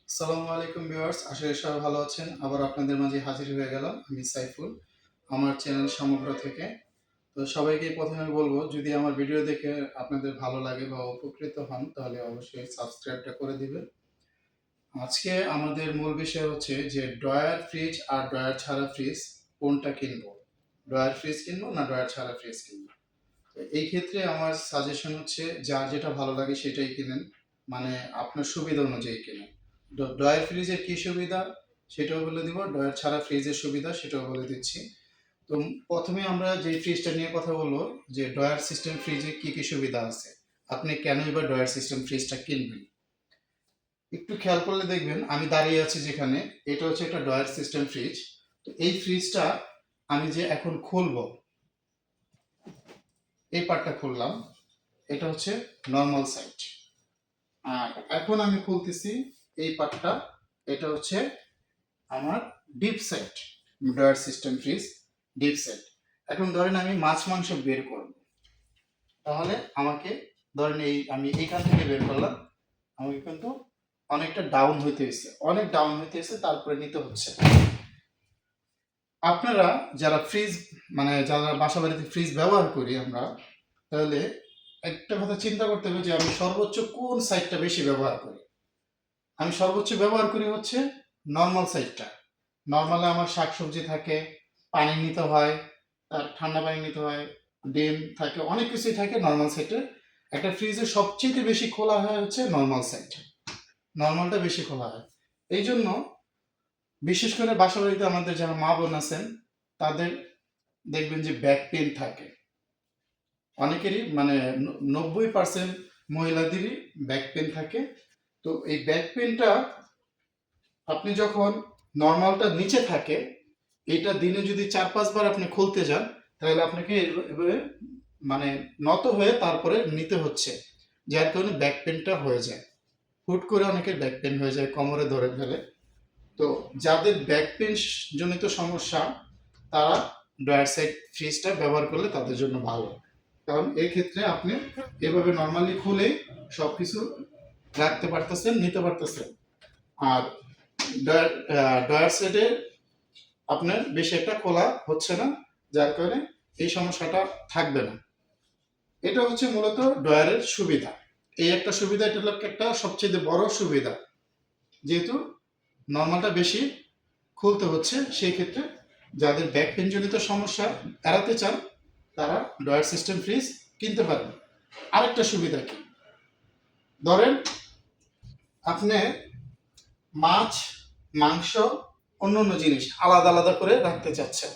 আসসালামু আলাইকুম ভিউয়ার্স, আশা করি সবাই ভালো আছেন। আবার আপনাদের মাঝে হাজির হয়ে গেলাম আমি সাইফুল আমার চ্যানেল সমগ্র থেকে। তো সবাইকে প্রথমে বলবো, যদি আমার ভিডিও দেখে আপনাদের ভালো লাগে বা উপকৃত হন তাহলে অবশ্যই সাবস্ক্রাইবটা করে দিবেন। আজকে আমাদের মূল বিষয় হচ্ছে যে ড্রয়ার ফ্রিজ আর ড্রয়ার ছাড়া ফ্রিজ কোনটা কিনবো, ড্রয়ার ফ্রিজ কিনবো না ড্রয়ার ছাড়া ফ্রিজ কিনবো। তো এই ক্ষেত্রে আমার সাজেশন হচ্ছে যার যেটা ভালো লাগে সেটাই কিনেন, মানে আপনার সুবিধা অনুযায়ী কিনেন। ড্রয়ার ফ্রিজের কি সুবিধা সেটাও বলে দিব, ড্রয়ার ছাড়া ফ্রিজের সুবিধা সেটাও বলে দিচ্ছি। তো প্রথমে আমরা যে ফ্রিজটা নিয়ে কথা বলবো, যে ড্রয়ার সিস্টেম ফ্রিজে কি কি সুবিধা আছে, আপনি কেনই বা ড্রয়ার সিস্টেম ফ্রিজটা কিনবেন। একটু খেয়াল করলে দেখবেন আমি দাঁড়িয়ে আছি যেখানে, এটা হচ্ছে একটা ড্রয়ার সিস্টেম ফ্রিজ। তো এই ফ্রিজটা আমি যে এখন খুলবো, এই পার্টটা খুললাম, এটা হচ্ছে নর্মাল সাইড। আর এখন আমি খুলতেছি এই পার্টটা, এটা হচ্ছে আমার deep side. Drawer system fridge deep side. এখন ধরেন আমি মাছ মাংস বের করব, তাহলে আমাকে ধরেন আমি এইখান থেকে বের করলাম, আমাকে কিন্তু অনেকটা ডাউন হইতে হয়েছে, অনেক ডাউন হইতে হয়েছে, তারপরে নিতে হচ্ছে। আপনারা যারা ফ্রিজ, মানে যারা বাসা বাড়িতে ফ্রিজ ব্যবহার করি আমরা, তাহলে একটা কথা চিন্তা করতে হবে যে আমি সর্বোচ্চ কোন সাইডটা বেশি ব্যবহার করি। আমি সর্বোচ্চ ব্যবহার করি হচ্ছে নর্মাল সাইডটা। নর্মালে আমার শাকসবজি থাকে, পানি নিতে হয়, তার ঠান্ডা পানি নিতে হয়, ডিম থাকে, অনেক কিছুই থাকে নর্মাল সাইডে। একটা ফ্রিজে সবচেয়ে বেশি খোলা হয় হচ্ছে নর্মাল সাইড, নর্মালটা বেশি খোলা হয়। এই জন্য বিশেষ করে বাসা বাড়িতে আমাদের যারা মা বোন আছেন, তাদের দেখবেন যে ব্যাক পেন থাকে অনেকেরই, মানে 90% মহিলাদেরই ব্যাক পেন থাকে। তো এই ব্যাক পেনটা আপনি যখন নর্মালটা নিচে থাকে, এটা দিনে যদি 4-5 বার আপনি খুলতে যান, তাহলে আপনাকে এভাবে মানে নত হয়ে তারপরে নিতে হচ্ছে, যার কারণে ব্যাক পেনটা হয়ে যায়। হুট করে অনেকের ব্যাক পেন হয়ে যায়, কোমরে ধরে ফেলে। তো যাদের ব্যাক পেন জনিত সমস্যা, তারা ড্রয়ার সাইড ফ্রিজটা ব্যবহার করলে তাদের জন্য ভালো। কারণ এই ক্ষেত্রে আপনি এভাবে নর্মালি খুলে সবকিছু রাখতে পারতেছেন, নিতে পারতেছেন। আর ড্রয়ার সাইডে আপনার বেশি একটা খোলা হচ্ছে না, যার কারণে এই সমস্যাটা থাকবে না। এটা হচ্ছে মূলত ড্রয়ারের সুবিধা। এই একটা সুবিধা, এটা হলো একটা সবচেয়ে বড় সুবিধা, যেহেতু নর্মালটা বেশি খুলতে হচ্ছে। সেই ক্ষেত্রে যাদের ব্যাক পেন জনিত সমস্যা এড়াতে চান, তারা ড্রয়ার সিস্টেম ফ্রিজ কিনতে পারেন। আরেকটা সুবিধা কি, ধরেন আপনি মাছ, মাংস, অন্য অন্য জিনিস আলাদা আলাদা করে রাখতে চাচ্ছেন,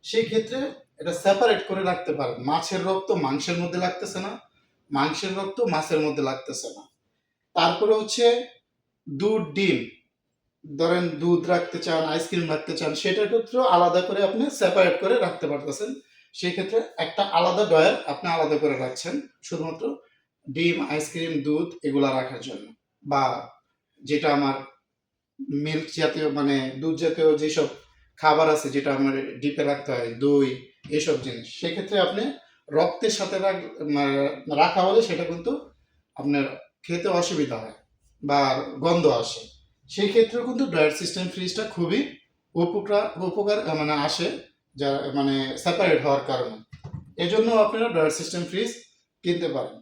সেই ক্ষেত্রে এটা সেপারেট করে রাখতে পারেন। মাছের রক্ত মাংসের মধ্যে লাগতেছে না, মাংসের রক্ত মাছের মধ্যে লাগতেছে না। তারপরে হচ্ছে দুধ, ডিম, ধরেন দুধ রাখতে চান, আইসক্রিম রাখতে চান, সেটার ক্ষেত্রেও আলাদা করে আপনি সেপারেট করে রাখতে পারতেছেন। সেই ক্ষেত্রে একটা আলাদা ড্রয়ার আপনি আলাদা করে রাখছেন, শুধুমাত্র ডিম, আইসক্রিম, দুধ এগুলা রাখার জন্য। বা যেটা আমার মিল্ক জাতীয়, মানে দুধ জাতীয় যেসব খাবার আছে, যেটা আমার ডিপে রাখতে হয়, দই, এসব জিনিস, সেক্ষেত্রে আপনি রক্তের সাথে রাখা হলে সেটা কিন্তু আপনার খেতে অসুবিধা হয় বা গন্ধ আসে। সেই ক্ষেত্রেও কিন্তু ড্রয়ার সিস্টেম ফ্রিজটা খুবই উপকার মানে আসে, যা মানে সেপারেট হওয়ার কারণে। এজন্য আপনারা ড্রয়ার সিস্টেম ফ্রিজ কিনতে পারেন।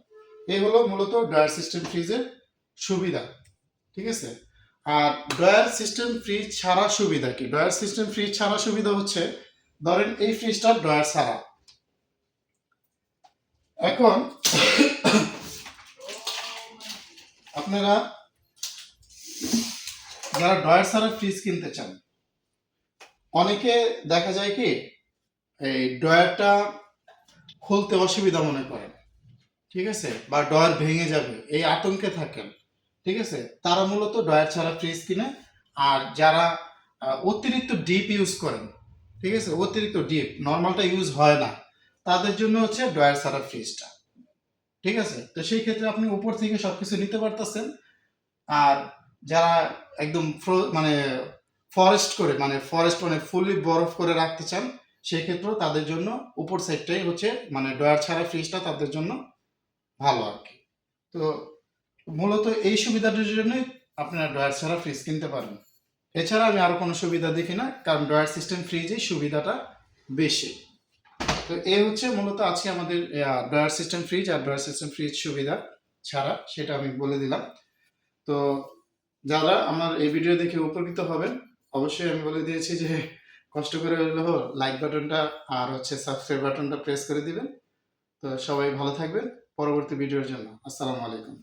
এই হলো মূলত ড্রয়ার সিস্টেম ফ্রিজের সুবিধা, ঠিক আছে। আর ড্রয়ার সিস্টেম ফ্রিজ ছাড়া সুবিধা কি? ড্রয়ার সিস্টেম ফ্রিজ ছাড়া সুবিধা হচ্ছে, ধরেন এই ফ্রিজটা ড্রয়ার ছাড়া। এখন আপনারা যারা ড্রয়ার ছাড়া ফ্রিজ কিনতে চান, অনেকে দেখা যায় কি এই ড্রয়ারটা খুলতে অসুবিধা মনে করেন, ঠিক আছে, বা ড্রয়ার ভেঙে যাবে এই আতঙ্কে থাকেন, ঠিক আছে, তারা মূলত ড্রয়ার ছাড়া ফ্রিজ কিনে। আর যারা অতিরিক্ত ডিপ ইউজ করেন, ঠিক আছে, অতিরিক্ত ডিপ নর্মালটা ইউজ হয় না, তাদের জন্য হচ্ছে ড্রয়ার ছাড়া ফ্রিজটা, ঠিক আছে। তো সেই ক্ষেত্রে আপনি উপর থেকে সবকিছু নিতে পারতেছেন। আর যারা একদম মানে ফরেস্ট মানে ফুললি বরফ করে রাখতে চান, সেই ক্ষেত্রেও তাদের জন্য উপর সাইডটাই হচ্ছে, মানে ড্রয়ার ছাড়া ফ্রিজটা তাদের জন্য ভালো আর কি। তো মূলত এই সুবিধাটার জন্যই আপনারা ড্রয়ার ছাড়া ফ্রিজ কিনতে পারেন। এছাড়া আমি আরও কোনো সুবিধা দেখি না, কারণ ড্রয়ার সিস্টেম ফ্রিজেই সুবিধাটা বেশি। তো এই হচ্ছে মূলত আজকে আমাদের ড্রয়ার সিস্টেম ফ্রিজ আর ড্রয়ার সিস্টেম ফ্রিজ সুবিধা ছাড়া, সেটা আমি বলে দিলাম। তো যারা আমার এই ভিডিও দেখে উপকৃত হবেন, অবশ্যই আমি বলে দিয়েছি যে কষ্ট করে হলেও লাইক বাটনটা আর হচ্ছে সাবস্ক্রাইব বাটনটা প্রেস করে দিবেন। তো সবাই ভালো থাকবেন পরবর্তী ভিডিওর জন্য। আসসালামু আলাইকুম।